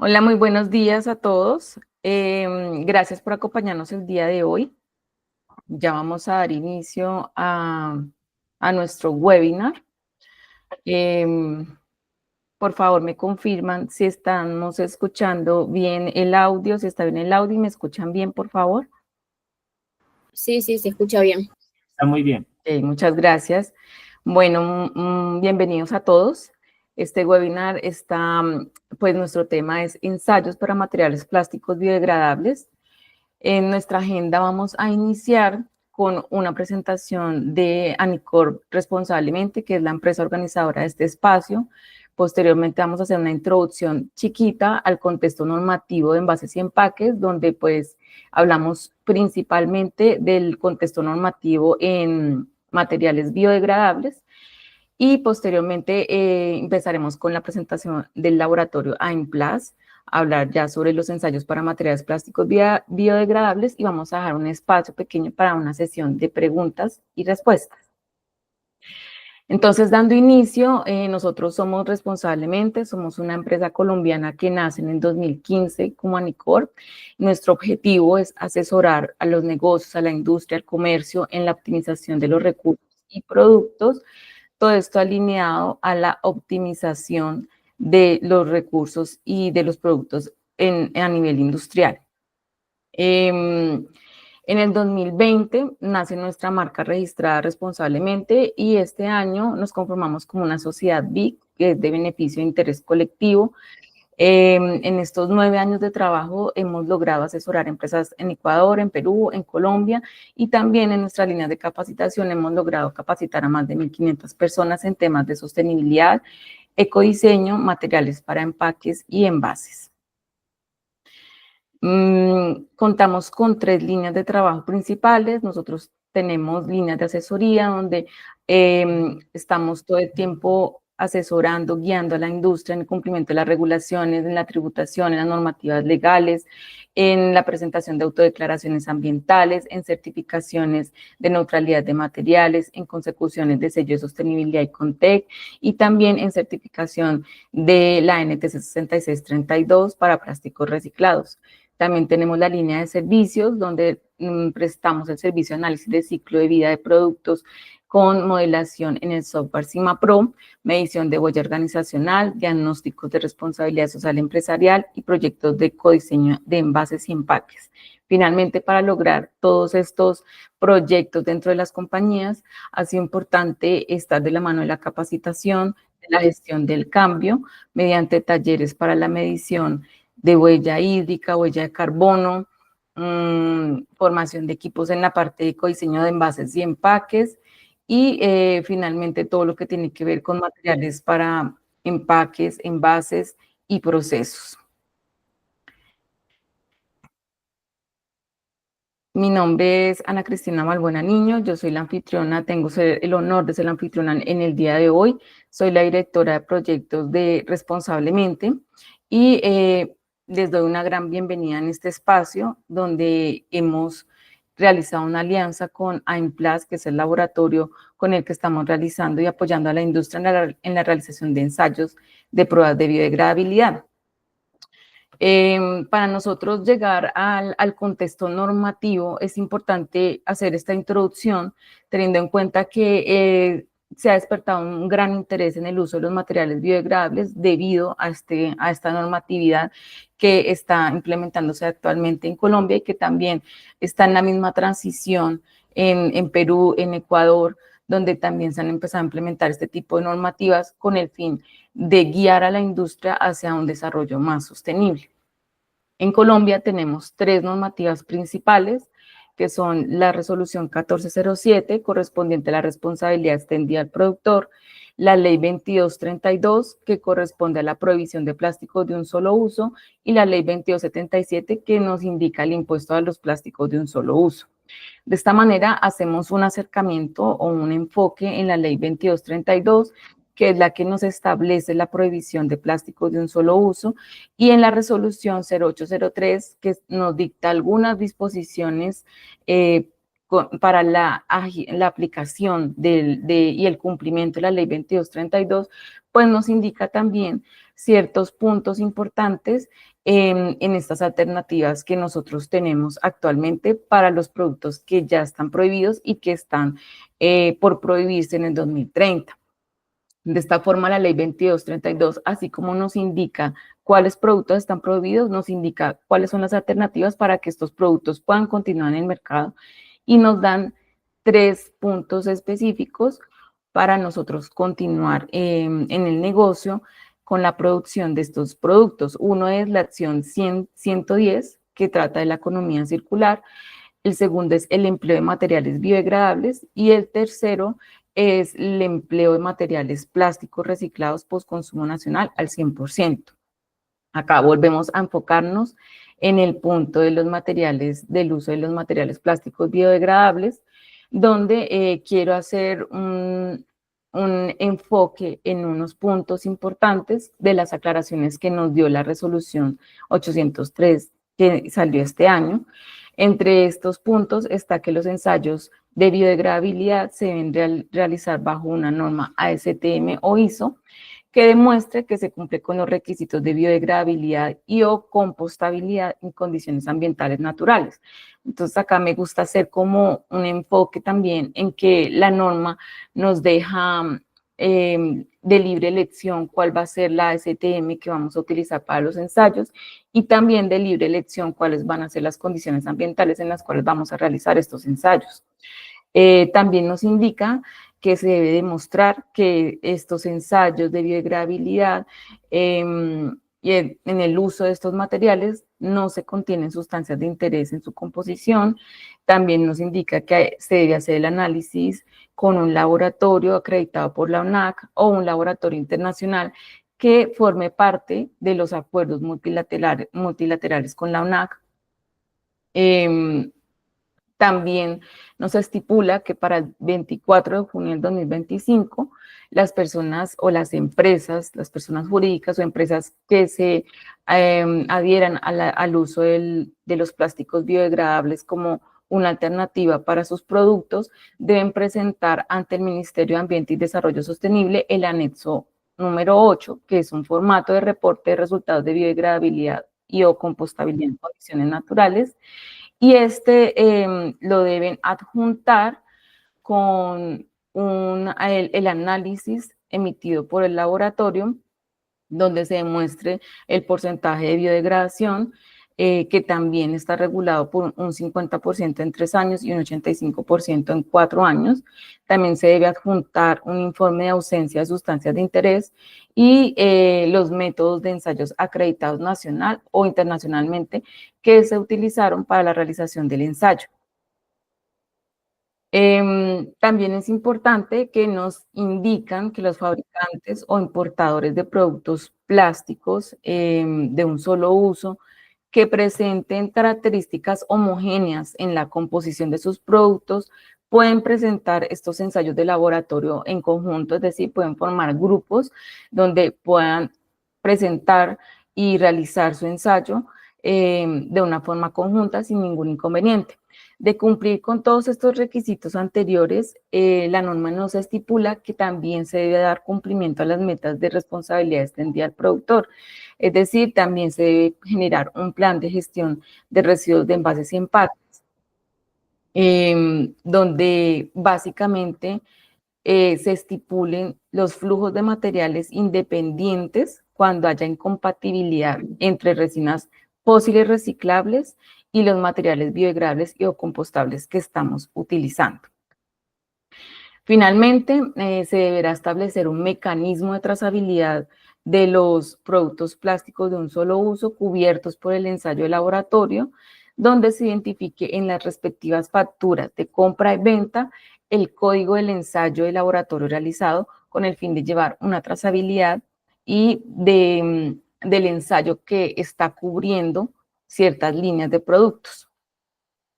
Hola, muy buenos días a todos. Gracias por acompañarnos el día de hoy. Ya vamos a dar inicio a nuestro webinar. Em, por favor, me confirman si estamos escuchando bien el audio, si está bien el audio y me escuchan bien, por favor. Sí, sí, se escucha bien. Está muy bien. Muchas gracias. Bueno, bienvenidos a todos. Este webinar está, pues nuestro tema es ensayos para materiales plásticos biodegradables. En nuestra agenda vamos a iniciar con una presentación de Anicorp Responsablemente, que es la empresa organizadora de este espacio. Posteriormente vamos a hacer una introducción chiquita al contexto normativo de envases y empaques, donde pues hablamos principalmente del contexto normativo en materiales biodegradables. Y posteriormente empezaremos con la presentación del laboratorio AIMPLAS, hablar ya sobre los ensayos para materiales plásticos biodegradables y vamos a dejar un espacio pequeño para una sesión de preguntas y respuestas. Entonces, dando inicio, nosotros somos Responsablemente, somos una empresa colombiana que nace en el 2015 como Anicorp. Nuestro objetivo es asesorar a los negocios, a la industria, al comercio en la optimización de los recursos y productos. Todo esto alineado a la optimización de los recursos y de los productos a nivel industrial. En el 2020 nace nuestra marca registrada Responsablemente y este año nos conformamos como una sociedad BIC, que es de beneficio e interés colectivo. En estos 9 años de trabajo hemos logrado asesorar empresas en Ecuador, en Perú, en Colombia y también en nuestras líneas de capacitación hemos logrado capacitar a más de 1.500 personas en temas de sostenibilidad, ecodiseño, materiales para empaques y envases. Contamos con 3 líneas de trabajo principales. Nosotros tenemos líneas de asesoría donde estamos todo el tiempo asesorando, guiando a la industria en el cumplimiento de las regulaciones, en la tributación, en las normativas legales, en la presentación de autodeclaraciones ambientales, en certificaciones de neutralidad de materiales, en consecuciones de sello de sostenibilidad y CONTEC, y también en certificación de la NTC 6632 para plásticos reciclados. También tenemos la línea de servicios donde prestamos el servicio de análisis de ciclo de vida de productos con modelación en el software CIMAPRO, medición de huella organizacional, diagnósticos de responsabilidad social empresarial y proyectos de codiseño de envases y empaques. Finalmente, para lograr todos estos proyectos dentro de las compañías, ha sido importante estar de la mano de la capacitación, de la gestión del cambio, mediante talleres para la medición de huella hídrica, huella de carbono, formación de equipos en la parte de codiseño de envases y empaques y finalmente todo lo que tiene que ver con materiales para empaques, envases y procesos. Mi nombre es Ana Cristina Balbuena Niño, yo soy la anfitriona, tengo el honor de ser la anfitriona en el día de hoy, soy la directora de proyectos de Responsablemente y les doy una gran bienvenida en este espacio donde hemos realizado una alianza con AIMPLAS, que es el laboratorio con el que estamos realizando y apoyando a la industria en la realización de ensayos de pruebas de biodegradabilidad. Para nosotros llegar al contexto normativo es importante hacer esta introducción teniendo en cuenta que se ha despertado un gran interés en el uso de los materiales biodegradables debido a esta normatividad que está implementándose actualmente en Colombia y que también está en la misma transición en Perú, en Ecuador, donde también se han empezado a implementar este tipo de normativas con el fin de guiar a la industria hacia un desarrollo más sostenible. En Colombia tenemos 3 normativas principales, que son la resolución 1407, correspondiente a la responsabilidad extendida al productor, la ley 2232, que corresponde a la prohibición de plásticos de un solo uso, y la ley 2277, que nos indica el impuesto a los plásticos de un solo uso. De esta manera hacemos un acercamiento o un enfoque en la ley 2232, que es la que nos establece la prohibición de plásticos de un solo uso, y en la resolución 0803, que nos dicta algunas disposiciones para la aplicación y el cumplimiento de la ley 2232, pues nos indica también ciertos puntos importantes en estas alternativas que nosotros tenemos actualmente para los productos que ya están prohibidos y que están por prohibirse en el 2030. De esta forma, la ley 2232, así como nos indica cuáles productos están prohibidos, nos indica cuáles son las alternativas para que estos productos puedan continuar en el mercado y nos dan 3 puntos específicos para nosotros continuar en el negocio con la producción de estos productos. Uno es la acción 110, que trata de la economía circular. El segundo es el empleo de materiales biodegradables y el tercero es el empleo de materiales plásticos reciclados postconsumo nacional al 100%. Acá volvemos a enfocarnos en el punto de los materiales, del uso de los materiales plásticos biodegradables, donde quiero hacer un enfoque en unos puntos importantes de las aclaraciones que nos dio la resolución 803 que salió este año. Entre estos puntos está que los ensayos de biodegradabilidad se deben realizar bajo una norma ASTM o ISO que demuestre que se cumple con los requisitos de biodegradabilidad y o compostabilidad en condiciones ambientales naturales. Entonces acá me gusta hacer como un enfoque también en que la norma nos deja de libre elección cuál va a ser la ASTM que vamos a utilizar para los ensayos y también de libre elección cuáles van a ser las condiciones ambientales en las cuales vamos a realizar estos ensayos. También nos indica que se debe demostrar que estos ensayos de biodegradabilidad y en el uso de estos materiales no se contienen sustancias de interés en su composición. También nos indica que se debe hacer el análisis con un laboratorio acreditado por la ONAC o un laboratorio internacional que forme parte de los acuerdos multilaterales con la ONAC. También nos estipula que para el 24 de junio del 2025, las personas o las empresas, las personas jurídicas o empresas que se adhieran al uso de los plásticos biodegradables como una alternativa para sus productos, deben presentar ante el Ministerio de Ambiente y Desarrollo Sostenible el anexo número 8, que es un formato de reporte de resultados de biodegradabilidad y o compostabilidad en condiciones naturales, y lo deben adjuntar con el análisis emitido por el laboratorio, donde se demuestre el porcentaje de biodegradación, que también está regulado por un 50% en 3 años y un 85% en 4 años. También se debe adjuntar un informe de ausencia de sustancias de interés y los métodos de ensayos acreditados nacional o internacionalmente que se utilizaron para la realización del ensayo. También es importante que nos indican que los fabricantes o importadores de productos plásticos de un solo uso que presenten características homogéneas en la composición de sus productos pueden presentar estos ensayos de laboratorio en conjunto, es decir, pueden formar grupos donde puedan presentar y realizar su ensayo de una forma conjunta sin ningún inconveniente. De cumplir con todos estos requisitos anteriores, la norma nos estipula que también se debe dar cumplimiento a las metas de responsabilidad extendida al productor. Es decir, también se debe generar un plan de gestión de residuos de envases y empaques, donde básicamente se estipulen los flujos de materiales independientes cuando haya incompatibilidad entre resinas fósiles reciclables y los materiales biodegradables y o compostables que estamos utilizando. Finalmente, se deberá establecer un mecanismo de trazabilidad de los productos plásticos de un solo uso cubiertos por el ensayo de laboratorio, donde se identifique en las respectivas facturas de compra y venta el código del ensayo de laboratorio realizado con el fin de llevar una trazabilidad y del ensayo que está cubriendo ciertas líneas de productos.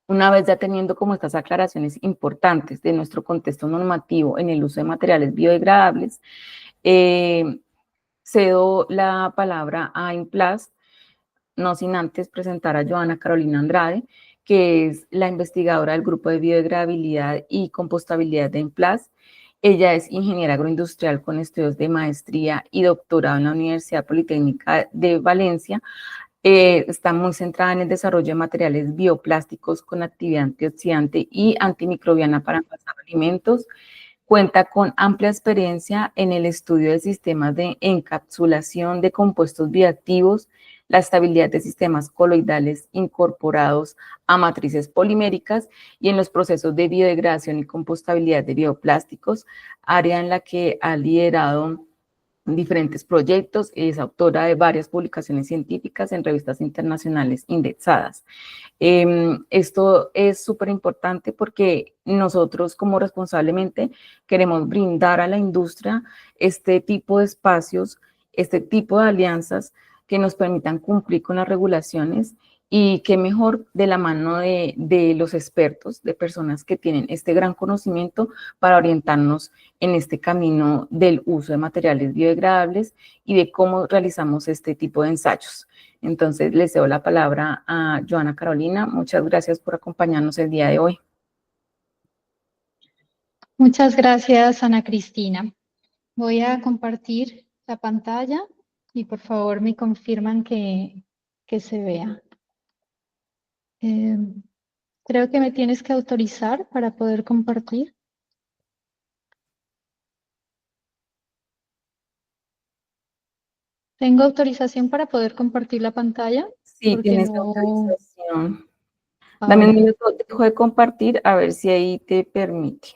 Una vez ya teniendo como estas aclaraciones importantes de nuestro contexto normativo en el uso de materiales biodegradables, cedo la palabra a Implast, no sin antes presentar a Joana Carolina Andrade, que es la investigadora del Grupo de Biodegradabilidad y Compostabilidad de Implast. Ella es ingeniera agroindustrial con estudios de maestría y doctorado en la Universidad Politécnica de Valencia. Está muy centrada en el desarrollo de materiales bioplásticos con actividad antioxidante y antimicrobiana para envasar alimentos. Cuenta con amplia experiencia en el estudio de sistemas de encapsulación de compuestos bioactivos, la estabilidad de sistemas coloidales incorporados a matrices poliméricas y en los procesos de biodegradación y compostabilidad de bioplásticos, área en la que ha liderado diferentes proyectos, es autora de varias publicaciones científicas en revistas internacionales indexadas. Esto es súper importante porque nosotros como responsablemente queremos brindar a la industria este tipo de espacios, este tipo de alianzas que nos permitan cumplir con las regulaciones y qué mejor de la mano de los expertos, de personas que tienen este gran conocimiento para orientarnos en este camino del uso de materiales biodegradables y de cómo realizamos este tipo de ensayos. Entonces, les cedo la palabra a Joana Carolina. Muchas gracias por acompañarnos el día de hoy. Muchas gracias, Ana Cristina. Voy a compartir la pantalla y por favor me confirman que se vea. Creo que me tienes que autorizar para poder compartir. ¿Tengo autorización para poder compartir la pantalla? Sí, Porque tienes no... autorización. Dame un Ahora. minuto, dejo de compartir a ver si ahí te permite.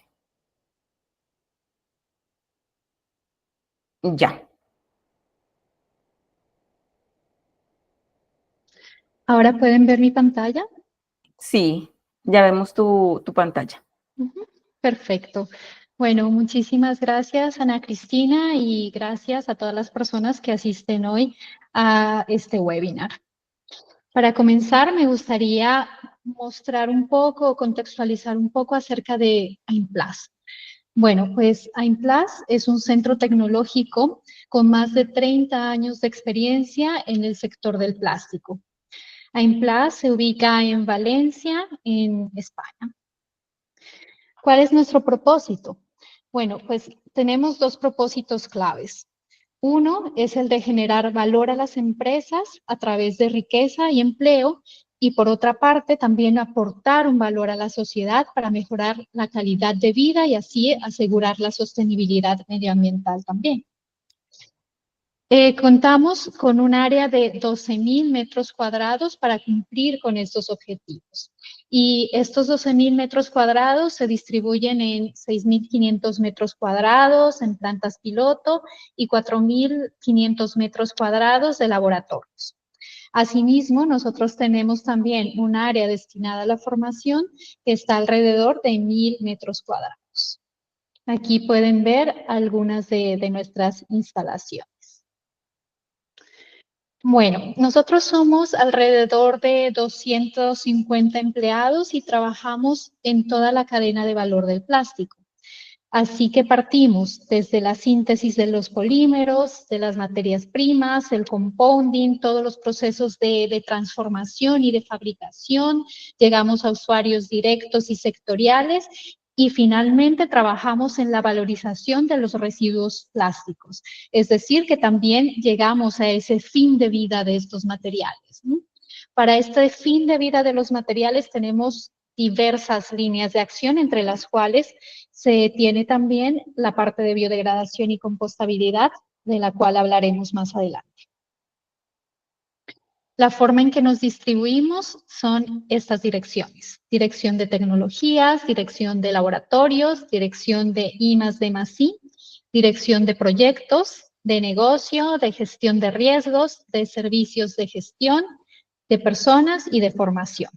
Ya. ¿Ahora pueden ver mi pantalla? Sí, ya vemos tu pantalla. Perfecto. Bueno, muchísimas gracias, Ana Cristina, y gracias a todas las personas que asisten hoy a este webinar. Para comenzar, me gustaría mostrar un poco, contextualizar un poco acerca de AIMPLAS. Bueno, pues AIMPLAS es un centro tecnológico con más de 30 años de experiencia en el sector del plástico. AIMPLAS se ubica en Valencia, en España. ¿Cuál es nuestro propósito? Bueno, pues tenemos dos propósitos claves. Uno es el de generar valor a las empresas a través de riqueza y empleo y por otra parte también aportar un valor a la sociedad para mejorar la calidad de vida y así asegurar la sostenibilidad medioambiental también. Contamos con un área de 12.000 metros cuadrados para cumplir con estos objetivos. Y estos 12.000 metros cuadrados se distribuyen en 6.500 metros cuadrados en plantas piloto y 4.500 metros cuadrados de laboratorios. Asimismo, nosotros tenemos también un área destinada a la formación que está alrededor de 1.000 metros cuadrados. Aquí pueden ver algunas de nuestras instalaciones. Bueno, nosotros somos alrededor de 250 empleados y trabajamos en toda la cadena de valor del plástico. Así que partimos desde la síntesis de los polímeros, de las materias primas, el compounding, todos los procesos de transformación y de fabricación, llegamos a usuarios directos y sectoriales y finalmente trabajamos en la valorización de los residuos plásticos. Es decir, que también llegamos a ese fin de vida de estos materiales, ¿no? Para este fin de vida de los materiales tenemos diversas líneas de acción, entre las cuales se tiene también la parte de biodegradación y compostabilidad, de la cual hablaremos más adelante. La forma en que nos distribuimos son estas direcciones. Dirección de tecnologías, dirección de laboratorios, dirección de I+D+I, dirección de proyectos, de negocio, de gestión de riesgos, de servicios de gestión, de personas y de formación.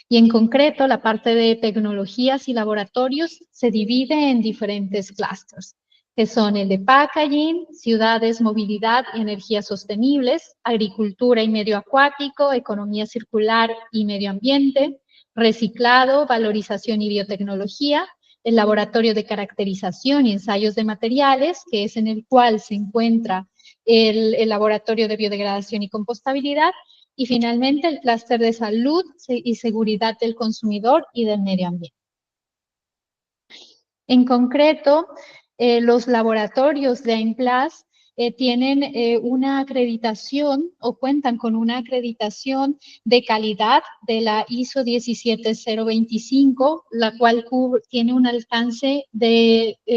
Y en concreto, la parte de tecnologías y laboratorios se divide en diferentes clusters, que son el de packaging, ciudades, movilidad y energías sostenibles, agricultura y medio acuático, economía circular y medio ambiente, reciclado, valorización y biotecnología, el laboratorio de caracterización y ensayos de materiales, que es en el cual se encuentra el laboratorio de biodegradación y compostabilidad, y finalmente el clúster de salud y seguridad del consumidor y del medio ambiente. En concreto, los laboratorios de AIMPLAS tienen una acreditación o cuentan con una acreditación de calidad de la ISO 17025, la cual tiene un alcance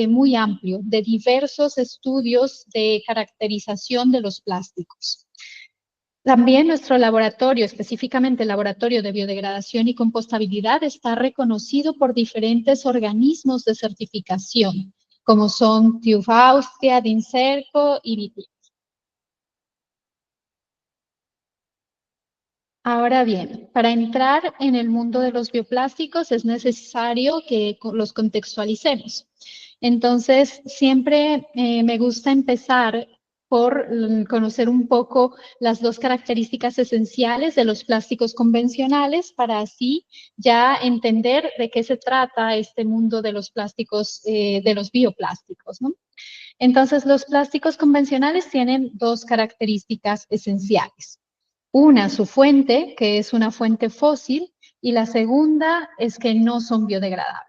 muy amplio de diversos estudios de caracterización de los plásticos. También nuestro laboratorio, específicamente el Laboratorio de Biodegradación y Compostabilidad, está reconocido por diferentes organismos de certificación, como son TÜV Austria, DINSERCO y BITIC. Ahora bien, para entrar en el mundo de los bioplásticos es necesario que los contextualicemos. Entonces, siempre me gusta empezar por conocer un poco las dos características esenciales de los plásticos convencionales para así ya entender de qué se trata este mundo de los plásticos, de los bioplásticos, ¿no? Entonces, los plásticos convencionales tienen dos características esenciales. Una, su fuente, que es una fuente fósil, y la segunda es que no son biodegradables.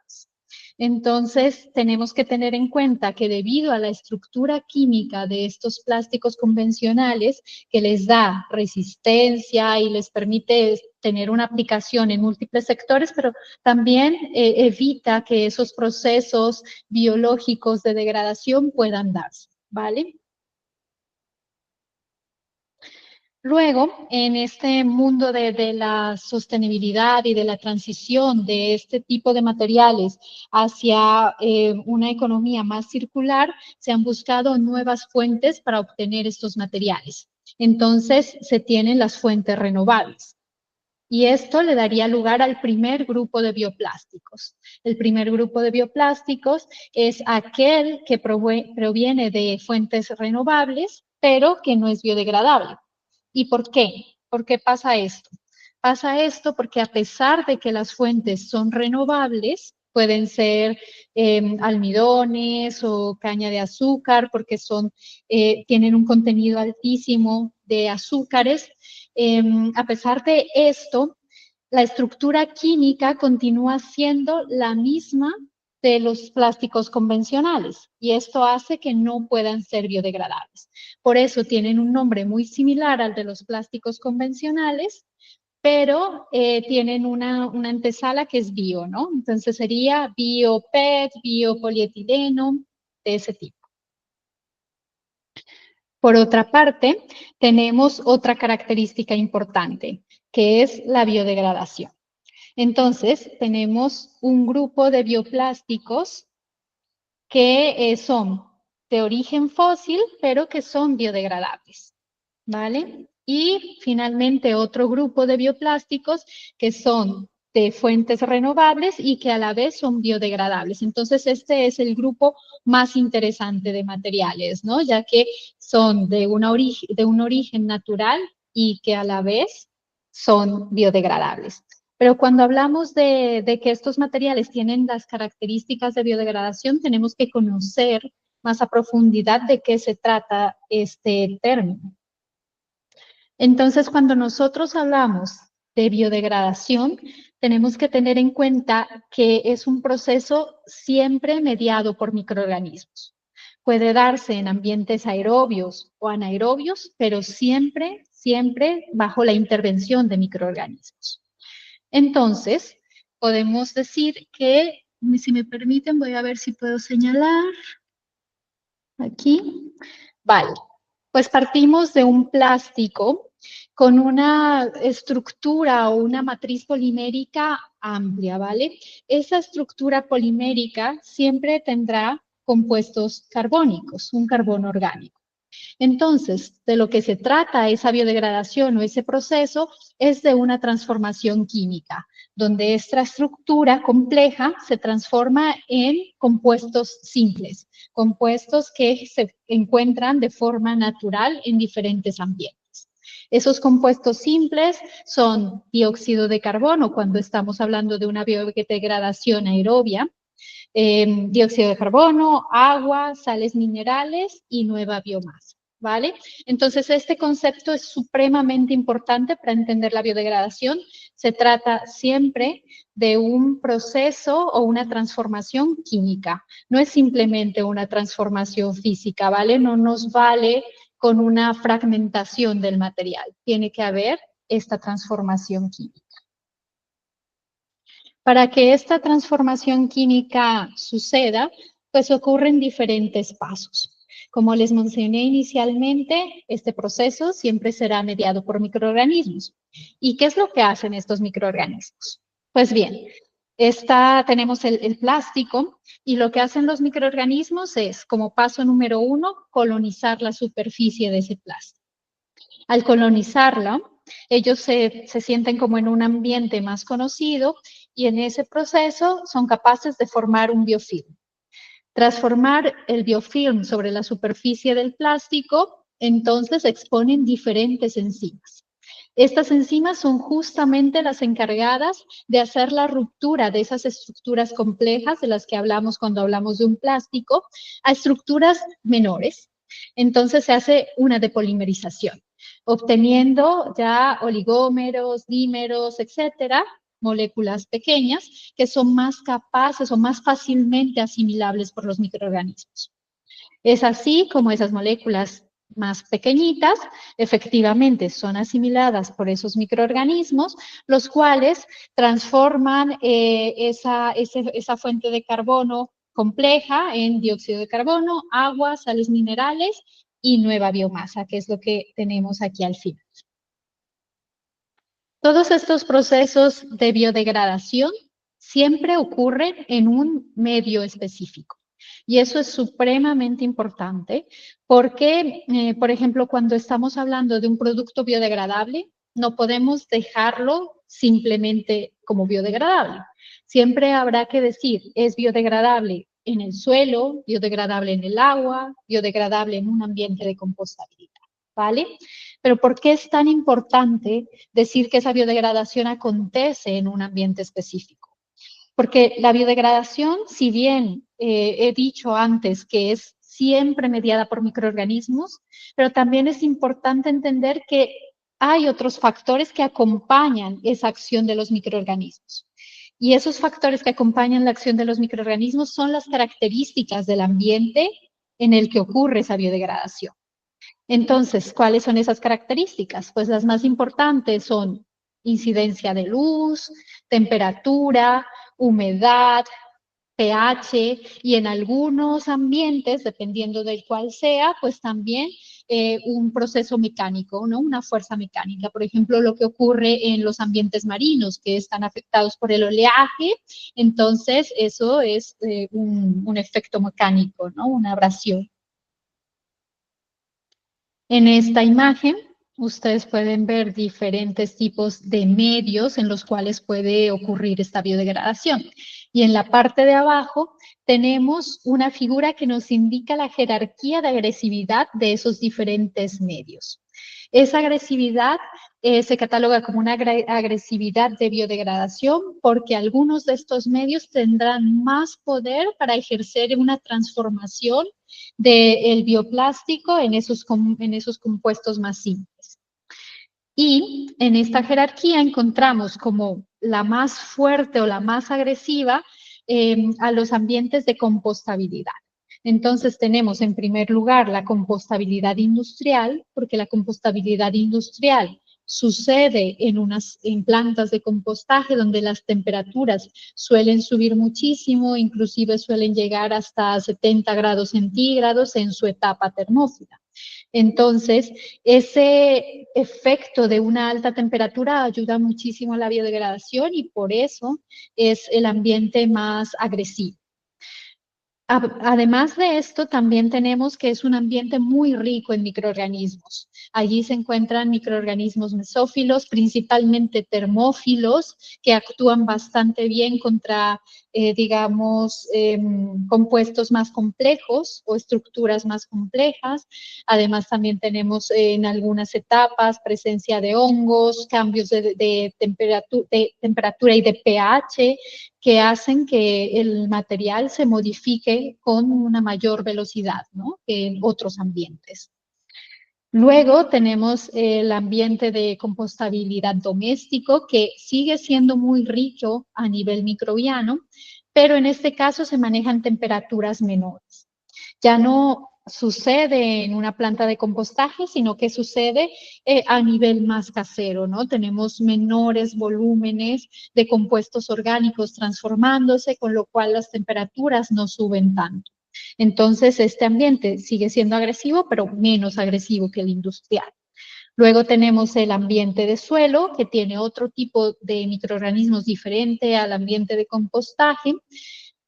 Entonces, tenemos que tener en cuenta que debido a la estructura química de estos plásticos convencionales, que les da resistencia y les permite tener una aplicación en múltiples sectores, pero también evita que esos procesos biológicos de degradación puedan darse, ¿vale? Luego, en este mundo de la sostenibilidad y de la transición de este tipo de materiales hacia una economía más circular, se han buscado nuevas fuentes para obtener estos materiales. Entonces, se tienen las fuentes renovables. Y esto le daría lugar al primer grupo de bioplásticos. El primer grupo de bioplásticos es aquel que proviene de fuentes renovables, pero que no es biodegradable. ¿Y por qué? ¿Por qué pasa esto? Pasa esto porque a pesar de que las fuentes son renovables, pueden ser almidones o caña de azúcar, porque tienen un contenido altísimo de azúcares. A pesar de esto, la estructura química continúa siendo la misma de los plásticos convencionales y esto hace que no puedan ser biodegradables. Por eso tienen un nombre muy similar al de los plásticos convencionales, pero tienen una antesala que es bio, ¿no? Entonces sería bio-PET, biopolietileno, de ese tipo. Por otra parte, tenemos otra característica importante, que es la biodegradación. Entonces, tenemos un grupo de bioplásticos que son de origen fósil, pero que son biodegradables, ¿vale? Y finalmente otro grupo de bioplásticos que son de fuentes renovables y que a la vez son biodegradables. Entonces, este es el grupo más interesante de materiales, ¿no? Ya que son de un origen natural y que a la vez son biodegradables. Pero cuando hablamos de que estos materiales tienen las características de biodegradación, tenemos que conocer más a profundidad de qué se trata este término. Entonces, cuando nosotros hablamos de biodegradación, tenemos que tener en cuenta que es un proceso siempre mediado por microorganismos. Puede darse en ambientes aerobios o anaerobios, pero siempre bajo la intervención de microorganismos. Entonces, podemos decir que, si me permiten, voy a ver si puedo señalar aquí. Vale, pues partimos de un plástico con una estructura o una matriz polimérica amplia, ¿vale? Esa estructura polimérica siempre tendrá compuestos carbónicos, un carbono orgánico. Entonces, de lo que se trata esa biodegradación o ese proceso es de una transformación química, donde esta estructura compleja se transforma en compuestos simples, compuestos que se encuentran de forma natural en diferentes ambientes. Esos compuestos simples son dióxido de carbono, cuando estamos hablando de una biodegradación aerobia, dióxido de carbono, agua, sales minerales y nueva biomasa. ¿vale? Entonces, este concepto es supremamente importante para entender la biodegradación. Se trata siempre de un proceso o una transformación química. No es simplemente una transformación física, ¿vale? No nos vale con una fragmentación del material. Tiene que haber esta transformación química. Para que esta transformación química suceda, pues ocurren diferentes pasos. Como les mencioné inicialmente, este proceso siempre será mediado por microorganismos. ¿Y qué es lo que hacen estos microorganismos? Pues bien, tenemos el plástico y lo que hacen los microorganismos es, como paso número 1, colonizar la superficie de ese plástico. Al colonizarla, ellos se sienten como en un ambiente más conocido y en ese proceso son capaces de formar un biofilm. Tras formar el biofilm sobre la superficie del plástico, entonces exponen diferentes enzimas. Estas enzimas son justamente las encargadas de hacer la ruptura de esas estructuras complejas de las que hablamos cuando hablamos de un plástico a estructuras menores. Entonces se hace una depolimerización, obteniendo ya oligómeros, dímeros, etcétera, moléculas pequeñas que son más capaces o más fácilmente asimilables por los microorganismos. Es así como esas moléculas más pequeñitas efectivamente son asimiladas por esos microorganismos, los cuales transforman esa fuente de carbono compleja en dióxido de carbono, agua, sales minerales y nueva biomasa, que es lo que tenemos aquí al final. Todos estos procesos de biodegradación siempre ocurren en un medio específico. Y eso es supremamente importante porque, por ejemplo, cuando estamos hablando de un producto biodegradable, no podemos dejarlo simplemente como biodegradable. Siempre habrá que decir, es biodegradable en el suelo, biodegradable en el agua, biodegradable en un ambiente de compostabilidad, ¿vale? Pero ¿por qué es tan importante decir que esa biodegradación acontece en un ambiente específico? Porque la biodegradación, si bien he dicho antes que es siempre mediada por microorganismos, pero también es importante entender que hay otros factores que acompañan esa acción de los microorganismos. Y esos factores que acompañan la acción de los microorganismos son las características del ambiente en el que ocurre esa biodegradación. Entonces, ¿cuáles son esas características? Pues las más importantes son incidencia de luz, temperatura, humedad, pH y en algunos ambientes, dependiendo del cual sea, pues también un proceso mecánico, ¿no? Una fuerza mecánica. Por ejemplo, lo que ocurre en los ambientes marinos que están afectados por el oleaje, entonces eso es un efecto mecánico, ¿no? Una abrasión. En esta imagen, ustedes pueden ver diferentes tipos de medios en los cuales puede ocurrir esta biodegradación. Y en la parte de abajo tenemos una figura que nos indica la jerarquía de agresividad de esos diferentes medios. Esa agresividad se cataloga como una agresividad de biodegradación porque algunos de estos medios tendrán más poder para ejercer una transformación del bioplástico en esos compuestos más simples. Y en esta jerarquía encontramos como la más fuerte o la más agresiva a los ambientes de compostabilidad. Entonces tenemos en primer lugar la compostabilidad industrial, porque la compostabilidad industrial sucede en plantas de compostaje donde las temperaturas suelen subir muchísimo, inclusive suelen llegar hasta 70 grados centígrados en su etapa termófila. Entonces, ese efecto de una alta temperatura ayuda muchísimo a la biodegradación y por eso es el ambiente más agresivo. Además de esto, también tenemos que es un ambiente muy rico en microorganismos. Allí se encuentran microorganismos mesófilos, principalmente termófilos, que actúan bastante bien contra, digamos, compuestos más complejos o estructuras más complejas. Además, también tenemos en algunas etapas presencia de hongos, cambios de temperatura y de pH, que hacen que el material se modifique con una mayor velocidad, ¿no? Que en otros ambientes. Luego tenemos el ambiente de compostabilidad doméstico, que sigue siendo muy rico a nivel microbiano, pero en este caso se manejan temperaturas menores. Ya no sucede en una planta de compostaje, sino que sucede a nivel más casero, ¿no? Tenemos menores volúmenes de compuestos orgánicos transformándose, con lo cual las temperaturas no suben tanto. Entonces, este ambiente sigue siendo agresivo, pero menos agresivo que el industrial. Luego tenemos el ambiente de suelo, que tiene otro tipo de microorganismos diferente al ambiente de compostaje,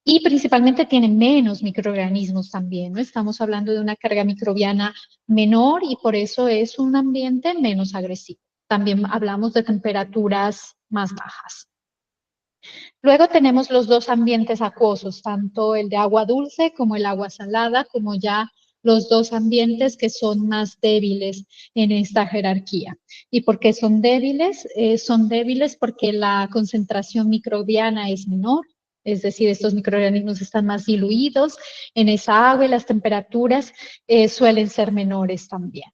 y principalmente tiene menos microorganismos también, ¿no? Estamos hablando de una carga microbiana menor y por eso es un ambiente menos agresivo. También hablamos de temperaturas más bajas. Luego tenemos los dos ambientes acuosos, tanto el de agua dulce como el agua salada, como ya los dos ambientes que son más débiles en esta jerarquía. ¿Y por qué son débiles? Son débiles porque la concentración microbiana es menor, es decir, estos microorganismos están más diluidos en esa agua y las temperaturas suelen ser menores también.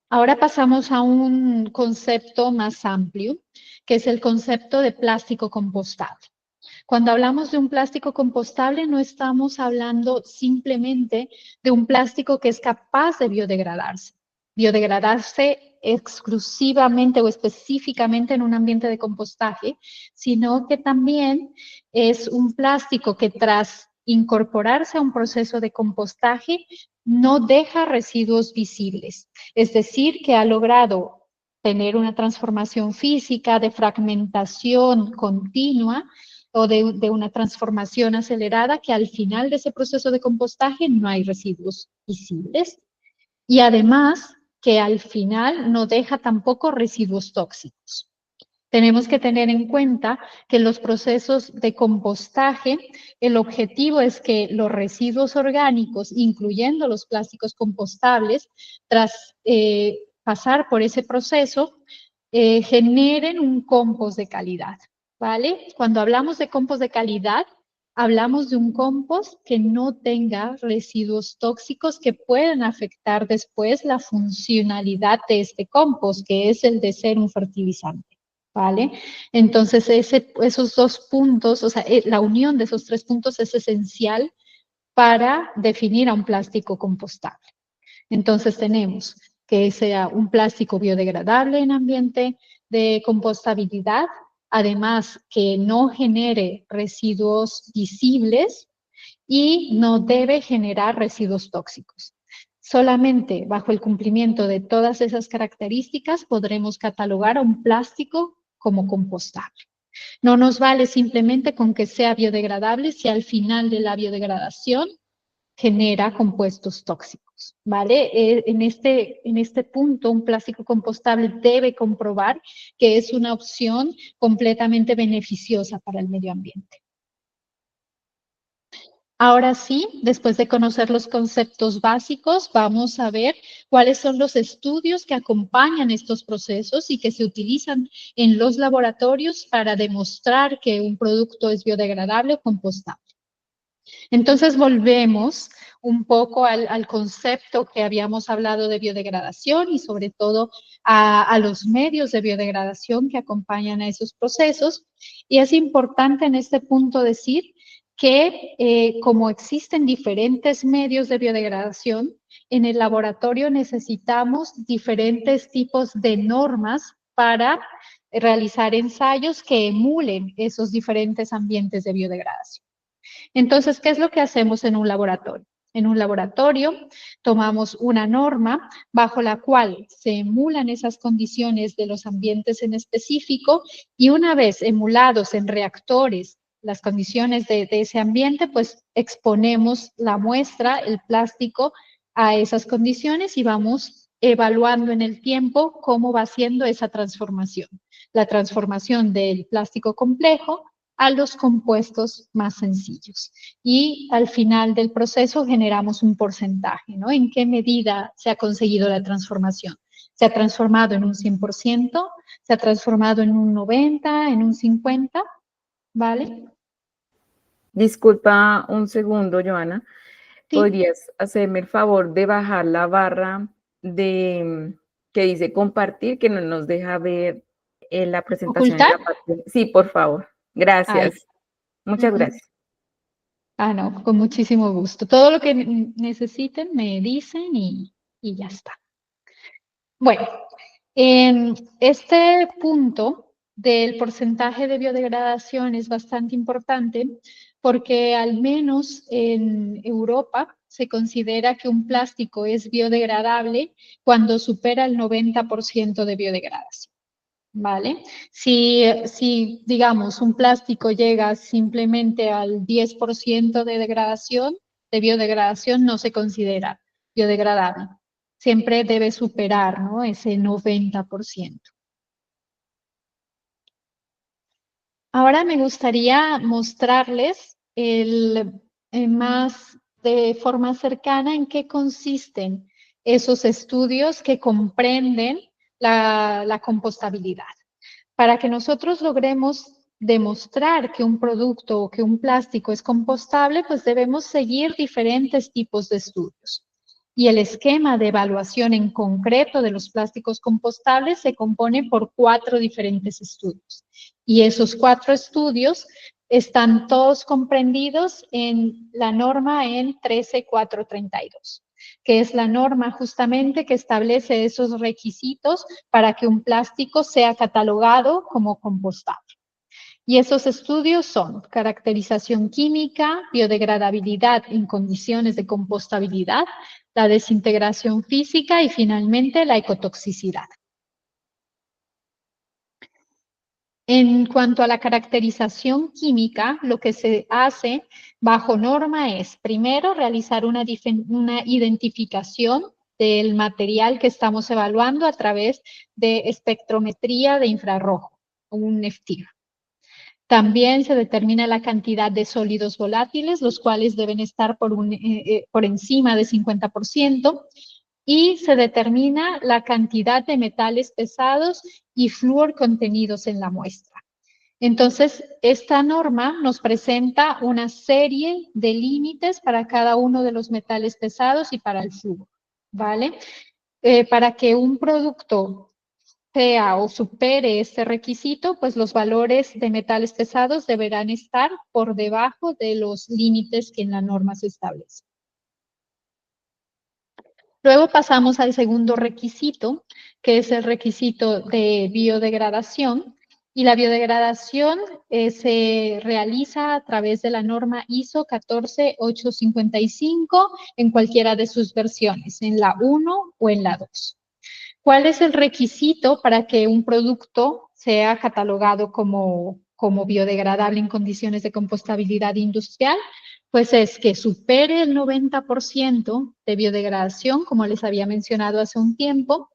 Ahora pasamos a un concepto más amplio, que es el concepto de plástico compostable. Cuando hablamos de un plástico compostable, no estamos hablando simplemente de un plástico que es capaz de biodegradarse exclusivamente o específicamente en un ambiente de compostaje, sino que también es un plástico que tras incorporarse a un proceso de compostaje no deja residuos visibles, es decir, que ha logrado tener una transformación física de fragmentación continua o de una transformación acelerada, que al final de ese proceso de compostaje no hay residuos visibles, y además que al final no deja tampoco residuos tóxicos. Tenemos que tener en cuenta que en los procesos de compostaje, el objetivo es que los residuos orgánicos, incluyendo los plásticos compostables, tras pasar por ese proceso, generen un compost de calidad, ¿vale? Cuando hablamos de compost de calidad, hablamos de un compost que no tenga residuos tóxicos que puedan afectar después la funcionalidad de este compost, que es el de ser un fertilizante. ¿Vale? Entonces, esos dos puntos, o sea, la unión de esos tres puntos es esencial para definir a un plástico compostable. Entonces, tenemos que sea un plástico biodegradable en ambiente de compostabilidad, además que no genere residuos visibles y no debe generar residuos tóxicos. Solamente bajo el cumplimiento de todas esas características podremos catalogar a un plástico como compostable. No nos vale simplemente con que sea biodegradable si al final de la biodegradación genera compuestos tóxicos, ¿vale? En este punto, un plástico compostable debe comprobar que es una opción completamente beneficiosa para el medio ambiente. Ahora sí, después de conocer los conceptos básicos, vamos a ver cuáles son los estudios que acompañan estos procesos y que se utilizan en los laboratorios para demostrar que un producto es biodegradable o compostable. Entonces, volvemos un poco al concepto que habíamos hablado de biodegradación y sobre todo a los medios de biodegradación que acompañan a esos procesos. Y es importante en este punto decir que como existen diferentes medios de biodegradación, en el laboratorio necesitamos diferentes tipos de normas para realizar ensayos que emulen esos diferentes ambientes de biodegradación. Entonces, ¿qué es lo que hacemos en un laboratorio? En un laboratorio tomamos una norma bajo la cual se emulan esas condiciones de los ambientes en específico y una vez emulados en reactores las condiciones de ese ambiente, pues exponemos la muestra, el plástico, a esas condiciones y vamos evaluando en el tiempo cómo va siendo esa transformación. La transformación del plástico complejo a los compuestos más sencillos. Y al final del proceso generamos un porcentaje, ¿no? ¿En qué medida se ha conseguido la transformación? ¿Se ha transformado en un 100%? ¿Se ha transformado en un 90%? ¿En un 50%? ¿Vale? Disculpa un segundo, Joana. Sí, ¿podrías hacerme el favor de bajar la barra que dice compartir, que no nos deja ver la presentación en ocultar. la parte? Sí, por favor. Ahí. Gracias. Muchas Ujú. gracias. Ah, no, con muchísimo gusto. Todo lo que necesiten me dicen y ya está. Bueno, en este punto del porcentaje de biodegradación es bastante importante porque al menos en Europa se considera que un plástico es biodegradable cuando supera el 90% de biodegradación. ¿Vale? Si, digamos, un plástico llega simplemente al 10% de degradación, de biodegradación, no se considera biodegradable. Siempre debe superar, ¿no?, ese 90%. Ahora me gustaría mostrarles más de forma cercana en qué consisten esos estudios que comprenden la compostabilidad. Para que nosotros logremos demostrar que un producto o que un plástico es compostable, pues debemos seguir diferentes tipos de estudios. Y el esquema de evaluación en concreto de los plásticos compostables se compone por 4 diferentes estudios. Y esos 4 estudios están todos comprendidos en la norma en 13432, que es la norma justamente que establece esos requisitos para que un plástico sea catalogado como compostable. Y esos estudios son caracterización química, biodegradabilidad en condiciones de compostabilidad, la desintegración física y finalmente la ecotoxicidad. En cuanto a la caracterización química, lo que se hace bajo norma es, primero, realizar una identificación del material que estamos evaluando a través de espectrometría de infrarrojo, un FTIR. También se determina la cantidad de sólidos volátiles, los cuales deben estar por encima de 50%, y se determina la cantidad de metales pesados y flúor contenidos en la muestra. Entonces, esta norma nos presenta una serie de límites para cada uno de los metales pesados y para el flúor, ¿vale? Para que un producto sea o supere este requisito, pues los valores de metales pesados deberán estar por debajo de los límites que en la norma se establecen. Luego pasamos al segundo requisito, que es el requisito de biodegradación. Y la biodegradación se realiza a través de la norma ISO 14855 en cualquiera de sus versiones, en la 1 o en la 2. ¿Cuál es el requisito para que un producto sea catalogado como biodegradable en condiciones de compostabilidad industrial? Pues es que supere el 90% de biodegradación, como les había mencionado hace un tiempo,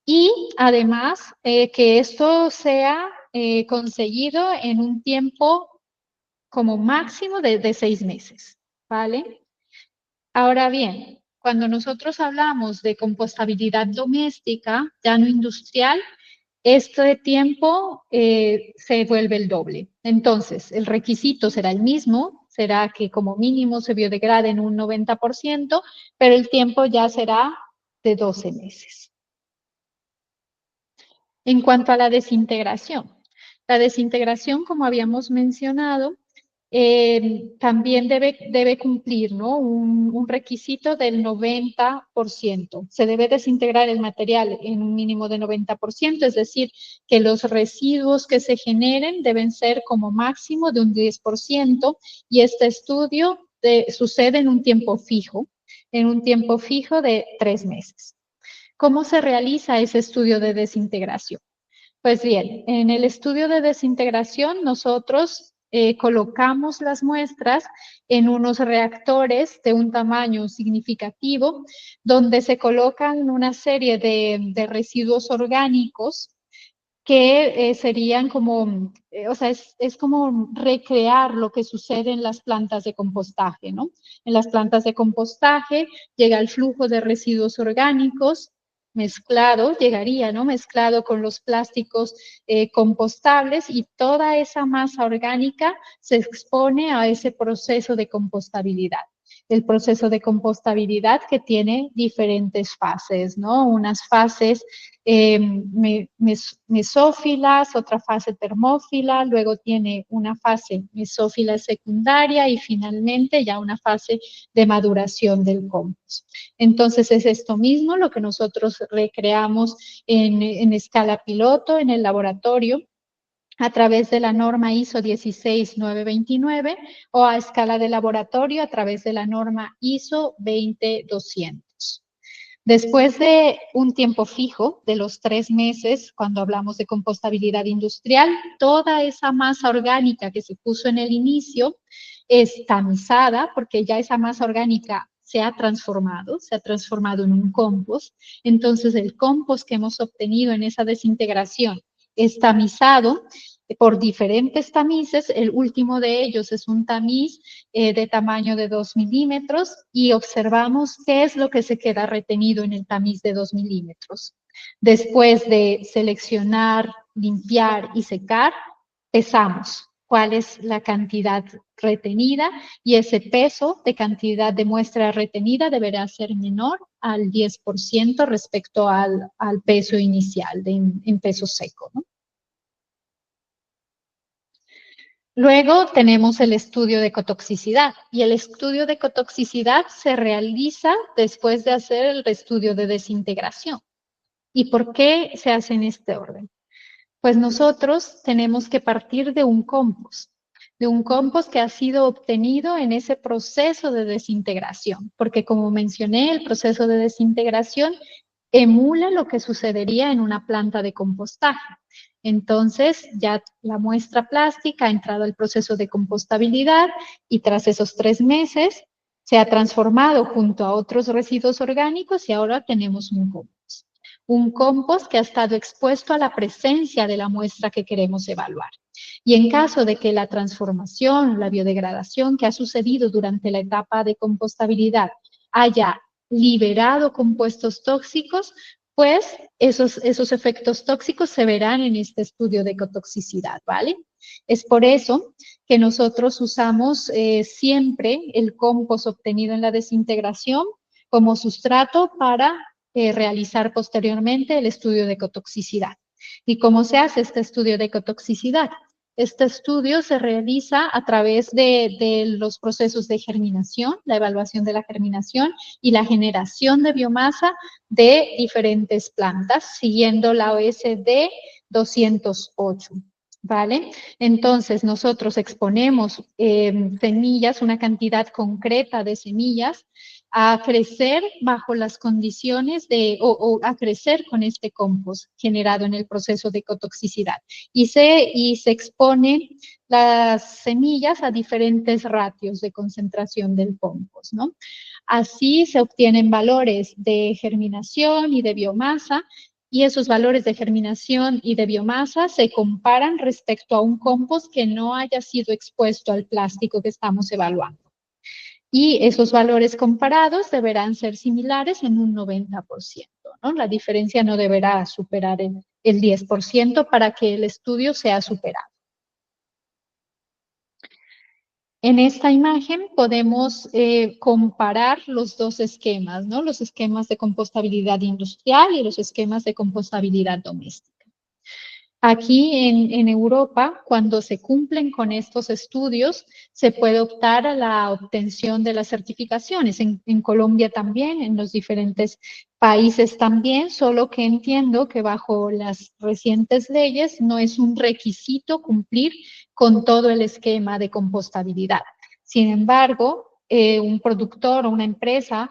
y además que esto sea conseguido en un tiempo como máximo de 6 meses, ¿vale? Ahora bien, cuando nosotros hablamos de compostabilidad doméstica, ya no industrial, este tiempo se vuelve el doble. Entonces, el requisito será el mismo, será que como mínimo se biodegrade en un 90%, pero el tiempo ya será de 12 meses. En cuanto a la desintegración, como habíamos mencionado, también debe cumplir, ¿no?, un requisito del 90%. Se debe desintegrar el material en un mínimo de 90%, es decir, que los residuos que se generen deben ser como máximo de un 10%, y este estudio sucede en un tiempo fijo de 3 meses. ¿Cómo se realiza ese estudio de desintegración? Pues bien, en el estudio de desintegración nosotros colocamos las muestras en unos reactores de un tamaño significativo, donde se colocan una serie de residuos orgánicos que serían como, o sea, es como recrear lo que sucede en las plantas de compostaje, ¿no? En las plantas de compostaje llega el flujo de residuos orgánicos mezclado, llegaría, ¿no?, mezclado con los plásticos compostables, y toda esa masa orgánica se expone a ese proceso de compostabilidad. el proceso de compostabilidad que tiene diferentes fases, ¿no? Unas fases mesófilas, otra fase termófila, luego tiene una fase mesófila secundaria y finalmente ya una fase de maduración del compost. Entonces es esto mismo lo que nosotros recreamos en escala piloto en el laboratorio a través de la norma ISO 16929 o a escala de laboratorio a través de la norma ISO 20200. Después de un tiempo fijo de los 3 meses, cuando hablamos de compostabilidad industrial, toda esa masa orgánica que se puso en el inicio es tamizada porque ya esa masa orgánica se ha transformado en un compost. Entonces, el compost que hemos obtenido en esa desintegración es tamizado por diferentes tamices. El último de ellos es un tamiz de tamaño de 2 milímetros y observamos qué es lo que se queda retenido en el tamiz de 2 milímetros. Después de seleccionar, limpiar y secar, pesamos cuál es la cantidad retenida y ese peso de cantidad de muestra retenida deberá ser menor al 10% respecto al peso inicial en peso seco, ¿no? Luego tenemos el estudio de ecotoxicidad y el estudio de ecotoxicidad se realiza después de hacer el estudio de desintegración. ¿Y por qué se hace en este orden? Pues nosotros tenemos que partir de un compost que ha sido obtenido en ese proceso de desintegración, porque como mencioné, el proceso de desintegración emula lo que sucedería en una planta de compostaje. Entonces, ya la muestra plástica ha entrado al proceso de compostabilidad y tras esos 3 meses se ha transformado junto a otros residuos orgánicos y ahora tenemos un compost. Un compost que ha estado expuesto a la presencia de la muestra que queremos evaluar. Y en caso de que la transformación, la biodegradación que ha sucedido durante la etapa de compostabilidad haya liberado compuestos tóxicos, pues esos efectos tóxicos se verán en este estudio de ecotoxicidad, ¿vale? Es por eso que nosotros usamos siempre el compost obtenido en la desintegración como sustrato para realizar posteriormente el estudio de ecotoxicidad. ¿Y cómo se hace este estudio de ecotoxicidad? Este estudio se realiza a través de los procesos de germinación, la evaluación de la germinación y la generación de biomasa de diferentes plantas, siguiendo la OSD 208. ¿Vale? Entonces, nosotros exponemos semillas, una cantidad concreta de semillas, a crecer bajo las condiciones o a crecer con este compost generado en el proceso de ecotoxicidad. Y se exponen las semillas a diferentes ratios de concentración del compost, ¿no? Así se obtienen valores de germinación y de biomasa, y esos valores de germinación y de biomasa se comparan respecto a un compost que no haya sido expuesto al plástico que estamos evaluando. Y esos valores comparados deberán ser similares en un 90%, ¿no? La diferencia no deberá superar el 10% para que el estudio sea superado. En esta imagen podemos comparar los dos esquemas, ¿no? Los esquemas de compostabilidad industrial y los esquemas de compostabilidad doméstica. Aquí en Europa, cuando se cumplen con estos estudios, se puede optar a la obtención de las certificaciones. En Colombia también, en los diferentes países también, solo que entiendo que bajo las recientes leyes no es un requisito cumplir con todo el esquema de compostabilidad. Sin embargo, un productor o una empresa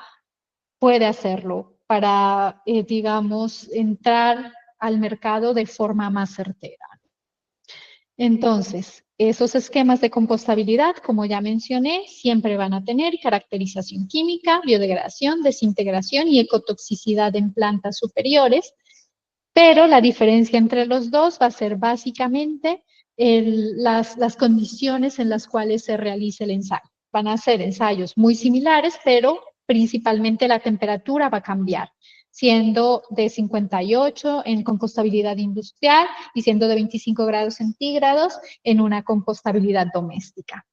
puede hacerlo para, digamos, entrar al mercado de forma más certera. Entonces, esos esquemas de compostabilidad, como ya mencioné, siempre van a tener caracterización química, biodegradación, desintegración y ecotoxicidad en plantas superiores, pero la diferencia entre los dos va a ser básicamente las condiciones en las cuales se realiza el ensayo. Van a ser ensayos muy similares, pero principalmente la temperatura va a cambiar, siendo de 58 en compostabilidad industrial y siendo de 25 grados centígrados en una compostabilidad doméstica.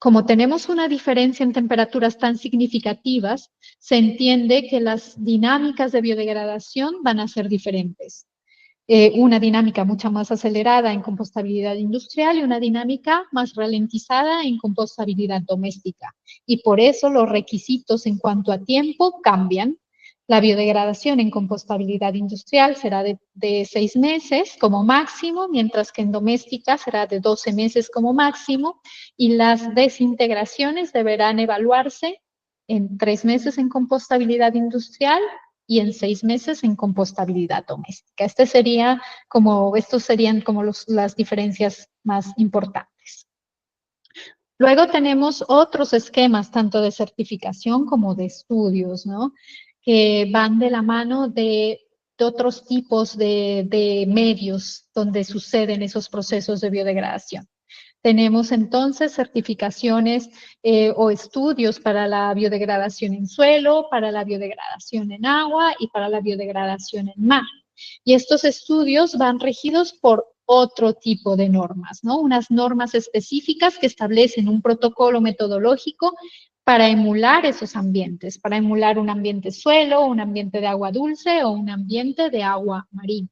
como tenemos una diferencia en temperaturas tan significativas, se entiende que las dinámicas de biodegradación van a ser diferentes. Una dinámica mucho más acelerada en compostabilidad industrial y una dinámica más ralentizada en compostabilidad doméstica. Y por eso los requisitos en cuanto a tiempo cambian. La biodegradación en compostabilidad industrial será de 6 meses como máximo, mientras que en doméstica será de 12 meses como máximo, y las desintegraciones deberán evaluarse en 3 meses en compostabilidad industrial y en 6 meses en compostabilidad doméstica. Estos serían como las diferencias más importantes. Luego tenemos otros esquemas, tanto de certificación como de estudios, ¿no? Que van de la mano de otros tipos de medios donde suceden esos procesos de biodegradación. Tenemos entonces certificaciones o estudios para la biodegradación en suelo, para la biodegradación en agua y para la biodegradación en mar. Y estos estudios van regidos por otro tipo de normas, ¿no? Unas normas específicas que establecen un protocolo metodológico para emular esos ambientes, para emular un ambiente suelo, un ambiente de agua dulce o un ambiente de agua marina.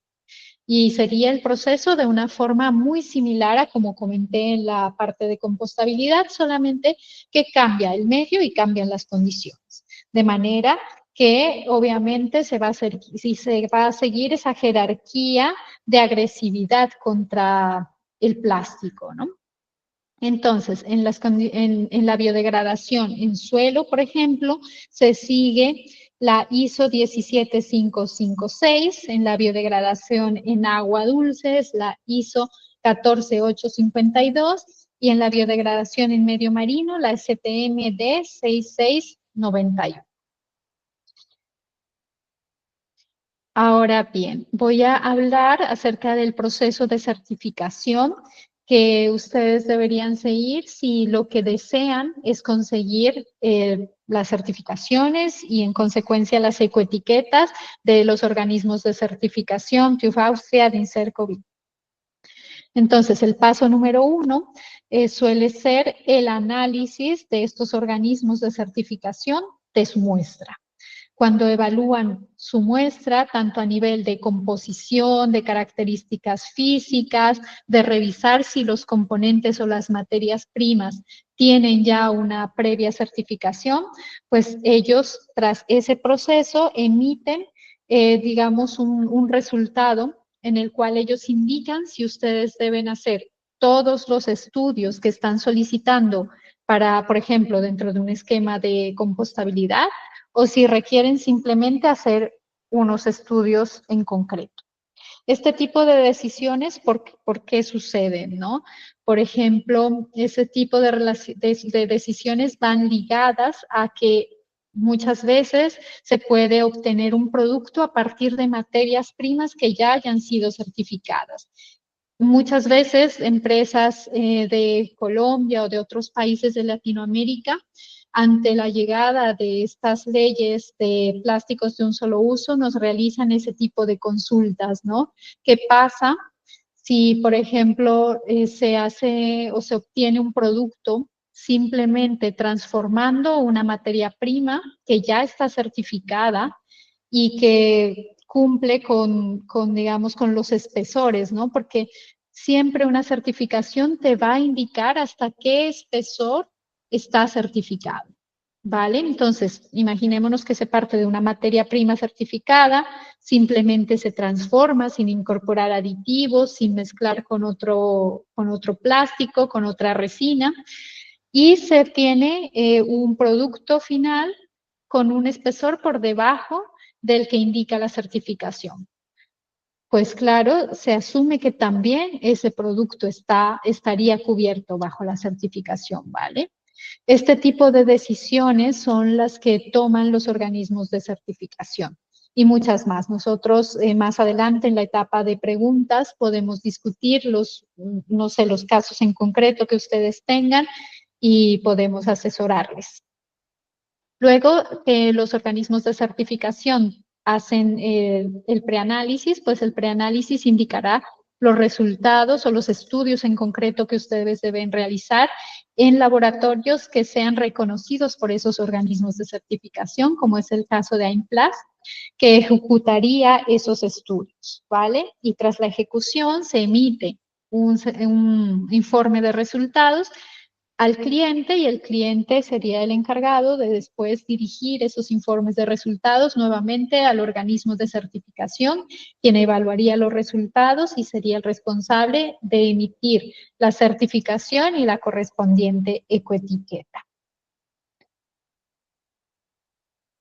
Y sería el proceso de una forma muy similar a como comenté en la parte de compostabilidad, solamente que cambia el medio y cambian las condiciones. De manera que obviamente se va a seguir esa jerarquía de agresividad contra el plástico, ¿no? Entonces, en la biodegradación en suelo, por ejemplo, se sigue la ISO 17556, en la biodegradación en agua dulce es la ISO 14852 y en la biodegradación en medio marino la STMD 6691. Ahora bien, voy a hablar acerca del proceso de certificación que ustedes deberían seguir si lo que desean es conseguir las certificaciones y en consecuencia las ecoetiquetas de los organismos de certificación TÜV Austria, DIN COBIT. Entonces, el paso número 1 suele ser el análisis de estos organismos de certificación de su muestra. Cuando evalúan su muestra, tanto a nivel de composición, de características físicas, de revisar si los componentes o las materias primas tienen ya una previa certificación, pues ellos, tras ese proceso, emiten, digamos, un resultado en el cual ellos indican si ustedes deben hacer todos los estudios que están solicitando para, por ejemplo, dentro de un esquema de compostabilidad, o si requieren simplemente hacer unos estudios en concreto. Este tipo de decisiones, ¿por qué suceden, no? Por ejemplo, ese tipo de decisiones van ligadas a que muchas veces se puede obtener un producto a partir de materias primas que ya hayan sido certificadas. Muchas veces empresas de Colombia o de otros países de Latinoamérica, ante la llegada de estas leyes de plásticos de un solo uso, nos realizan ese tipo de consultas, ¿no? ¿Qué pasa si, por ejemplo, se hace o se obtiene un producto simplemente transformando una materia prima que ya está certificada y que cumple digamos, con los espesores, ¿no? Porque siempre una certificación te va a indicar hasta qué espesor está certificado, ¿vale? Entonces, imaginémonos que se parte de una materia prima certificada, simplemente se transforma sin incorporar aditivos, sin mezclar con otro plástico, con otra resina, y se tiene un producto final con un espesor por debajo del que indica la certificación. Pues claro, se asume que también ese producto estaría cubierto bajo la certificación, ¿vale? Este tipo de decisiones son las que toman los organismos de certificación y muchas más. Nosotros más adelante en la etapa de preguntas podemos discutir los casos en concreto que ustedes tengan y podemos asesorarles. Luego que los organismos de certificación hacen el preanálisis, pues el preanálisis indicará los resultados o los estudios en concreto que ustedes deben realizar en laboratorios que sean reconocidos por esos organismos de certificación, como es el caso de AIMPLAS, que ejecutaría esos estudios, ¿vale? Y tras la ejecución se emite un informe de resultados al cliente y el cliente sería el encargado de después dirigir esos informes de resultados nuevamente al organismo de certificación, quien evaluaría los resultados y sería el responsable de emitir la certificación y la correspondiente ecoetiqueta.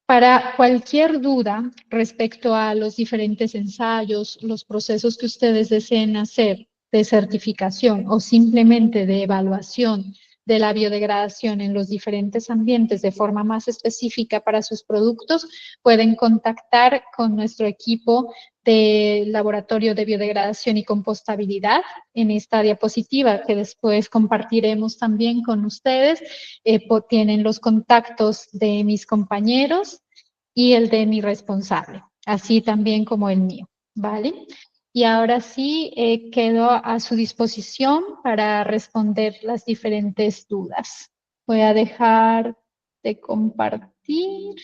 Para cualquier duda respecto a los diferentes ensayos, los procesos que ustedes deseen hacer de certificación o simplemente de evaluación de la biodegradación en los diferentes ambientes de forma más específica para sus productos, pueden contactar con nuestro equipo del Laboratorio de Biodegradación y Compostabilidad en esta diapositiva que después compartiremos también con ustedes. Tienen los contactos de mis compañeros y el de mi responsable, así también como el mío, ¿vale? Y ahora sí, quedo a su disposición para responder las diferentes dudas. Voy a dejar de compartir.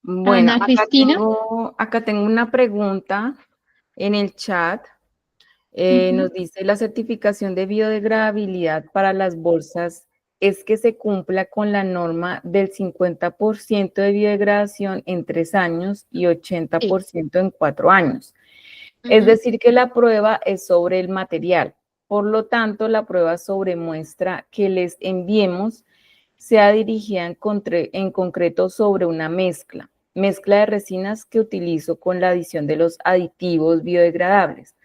Bueno, Ana Cristina. acá tengo una pregunta en el chat. Nos dice, la certificación de biodegradabilidad para las bolsas es que se cumpla con la norma del 50% de biodegradación en 3 años y 80% en 4 años. Es decir, que la prueba es sobre el material. Por lo tanto, la prueba sobre muestra que les enviemos sea dirigida en concreto sobre una mezcla de resinas que utilizo con la adición de los aditivos biodegradables.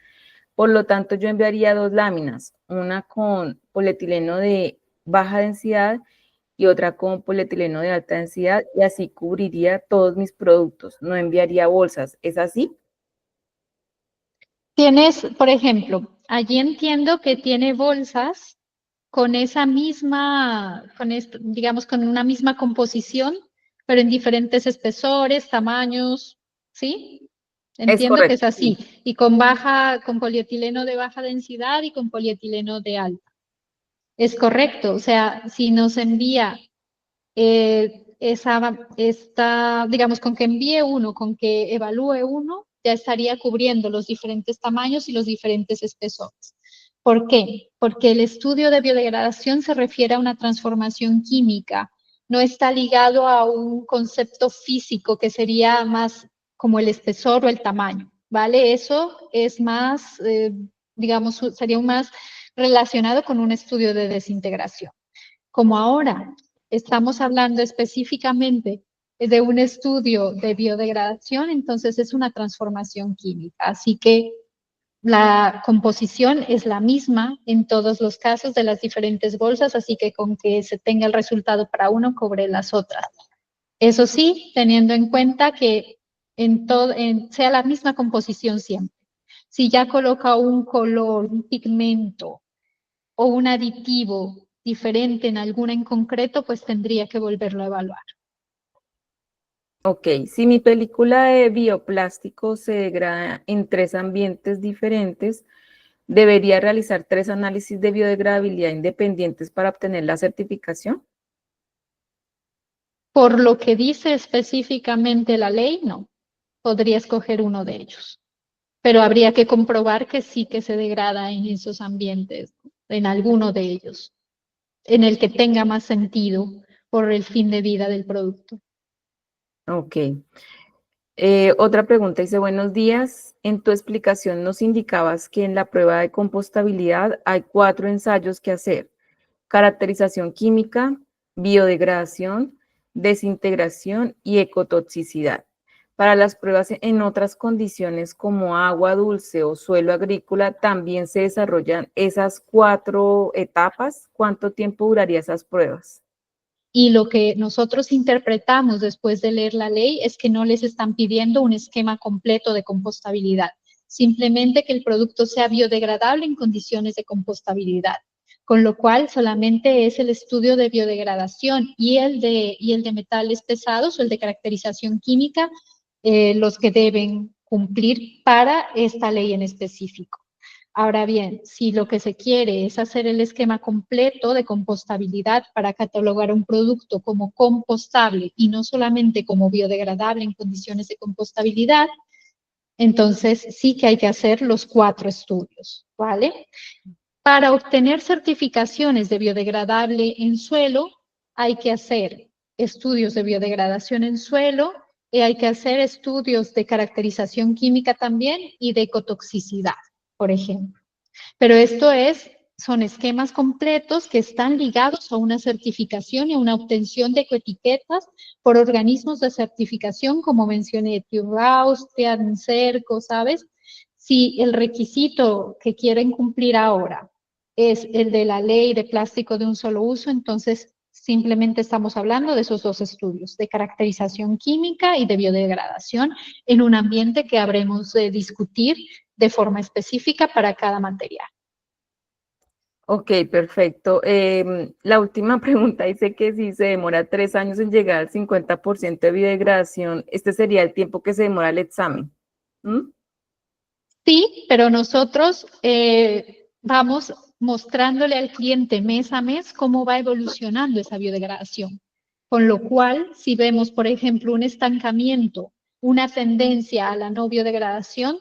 Por lo tanto, yo enviaría 2 láminas, una con polietileno de baja densidad y otra con polietileno de alta densidad, y así cubriría todos mis productos. No enviaría bolsas. ¿Es así? Tienes, por ejemplo, allí entiendo que tiene bolsas con esa misma, digamos, con una misma composición, pero en diferentes espesores, tamaños, ¿sí? Es Entiendo que es correcto, así. sí. Y con polietileno de baja densidad y con polietileno de alta. Es correcto. O sea, si nos envía digamos, con que envíe uno, con que evalúe uno, ya estaría cubriendo los diferentes tamaños y los diferentes espesores. ¿Por qué? Porque el estudio de biodegradación se refiere a una transformación química, no está ligado a un concepto físico que sería más como el espesor o el tamaño, ¿vale? Eso es más, digamos, sería más relacionado con un estudio de desintegración. Como ahora estamos hablando específicamente de un estudio de biodegradación, entonces es una transformación química. Así que la composición es la misma en todos los casos de las diferentes bolsas, así que con que se tenga el resultado para uno, cobre las otras. Eso sí, teniendo en cuenta que sea la misma composición siempre. Si ya coloca un color, un pigmento o un aditivo diferente en alguna en concreto, pues tendría que volverlo a evaluar. Ok, si mi película de bioplástico se degrada en 3 ambientes diferentes, ¿debería realizar 3 análisis de biodegradabilidad independientes para obtener la certificación? Por lo que dice específicamente la ley, no. Podría escoger uno de ellos. Pero habría que comprobar que sí que se degrada en esos ambientes, en alguno de ellos, en el que tenga más sentido por el fin de vida del producto. Ok. Otra pregunta dice, buenos días. En tu explicación nos indicabas que en la prueba de compostabilidad hay 4 ensayos que hacer: caracterización química, biodegradación, desintegración y ecotoxicidad. Para las pruebas en otras condiciones como agua dulce o suelo agrícola, ¿también se desarrollan esas 4 etapas? ¿Cuánto tiempo duraría esas pruebas? Y lo que nosotros interpretamos después de leer la ley es que no les están pidiendo un esquema completo de compostabilidad, simplemente que el producto sea biodegradable en condiciones de compostabilidad. con lo cual solamente es el estudio de biodegradación y el de metales pesados o el de caracterización química los que deben cumplir para esta ley en específico. Ahora bien, si lo que se quiere es hacer el esquema completo de compostabilidad para catalogar un producto como compostable y no solamente como biodegradable en condiciones de compostabilidad, entonces sí que hay que hacer los 4 estudios, ¿vale? Para obtener certificaciones de biodegradable en suelo, hay que hacer estudios de biodegradación en suelo y hay que hacer estudios de caracterización química también y de ecotoxicidad, por ejemplo. Pero son esquemas completos que están ligados a una certificación y a una obtención de ecoetiquetas por organismos de certificación, como mencioné, TÜV Austria, Cerco, ¿sabes? Si el requisito que quieren cumplir ahora es el de la ley de plástico de un solo uso, entonces simplemente estamos hablando de esos 2 estudios, de caracterización química y de biodegradación, en un ambiente que habremos de discutir de forma específica para cada material. Ok, perfecto. La última pregunta dice que si se demora 3 años en llegar al 50% de biodegradación, este sería el tiempo que se demora el examen. ¿Mm? Sí, pero nosotros vamos mostrándole al cliente mes a mes cómo va evolucionando esa biodegradación. Con lo cual, si vemos, por ejemplo, un estancamiento, una tendencia a la no biodegradación,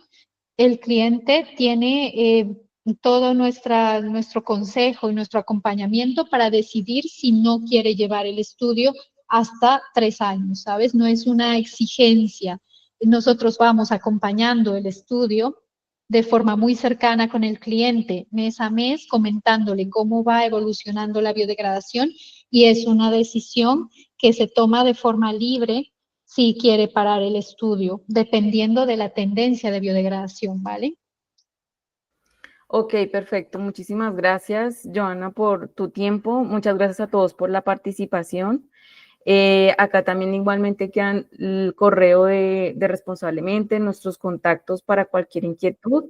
el cliente tiene todo nuestro consejo y nuestro acompañamiento para decidir si no quiere llevar el estudio hasta 3 años, ¿sabes? No es una exigencia. Nosotros vamos acompañando el estudio de forma muy cercana con el cliente, mes a mes, comentándole cómo va evolucionando la biodegradación y es una decisión que se toma de forma libre si quiere parar el estudio, dependiendo de la tendencia de biodegradación, ¿vale? Ok, perfecto. Muchísimas gracias, Joana, por tu tiempo. Muchas gracias a todos por la participación. Acá también igualmente quedan el correo de responsablemente, nuestros contactos para cualquier inquietud.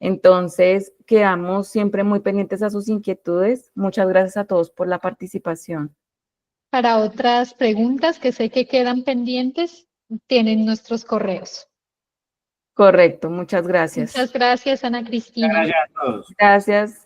Entonces, quedamos siempre muy pendientes a sus inquietudes. Muchas gracias a todos por la participación. Para otras preguntas que sé que quedan pendientes, tienen nuestros correos. Correcto, muchas gracias. Muchas gracias, Ana Muchas Cristina. gracias a todos. Gracias.